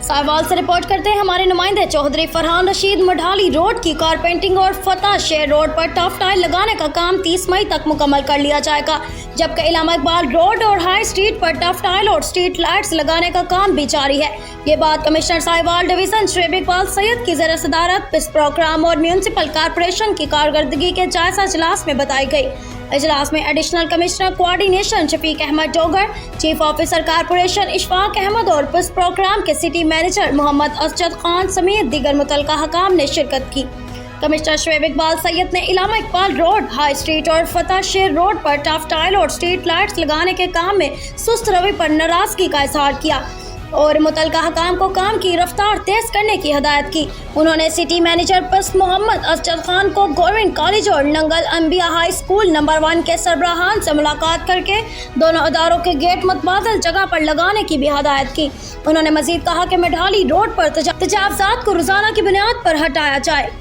साहिवाल से रिपोर्ट करते हैं हमारे नुमाइंदे चौधरी फरहान रशीद। मढ़ाली रोड की कारपेंटिंग और फतह शेर रोड पर टफ टाइल लगाने का काम 30 मई तक मुकम्मल कर लिया जाएगा, जबकि इलामा इकबाल रोड और हाई स्ट्रीट पर टफ टाइल और स्ट्रीट लाइट्स लगाने का काम भी जारी है। ये बात कमिश्नर साहिवाल डिवीजन शोएब इकबाल सैयद की ज़ेर सदारत पिस प्रोग्राम और म्यूनसिपल कॉरपोरेशन की कारकर्दगी के जायजा इजलास में बताई गई। इजलास में additional commissioner coordination Shafiq Ahmed Dogar, chief officer corporation Ishfaq Ahmed और पिस प्रोग्राम के सिटी मैनेजर मोहम्मद असजद खान समेत दीगर मुतल्लिका हकाम ने शिरकत की। कमिश्नर शोएब इकबाल सैयद ने इलामा इकबाल रोड, हाई स्ट्रीट और फतह शेर रोड पर टफ टाइल और स्ट्रीट लाइट्स लगाने के काम में सुस्त रवि पर नाराजगी का इजहार किया और मुतल्लिका हकाम को काम की रफ्तार तेज करने की हिदायत की। उन्होंने सिटी मैनेजर पिस मोहम्मद असजद खान को गवर्नमेंट कॉलेज और नंगल अंबिया हाई स्कूल नंबर 1 के सरबराहान से मुलाकात करके दोनों अदारों के गेट मुतबादल जगह पर लगाने की भी हिदायत की। उन्होंने मजीद कहा कि मढ़ाली रोड पर तजावुज़ात को रोजाना की बुनियाद पर हटाया जाए।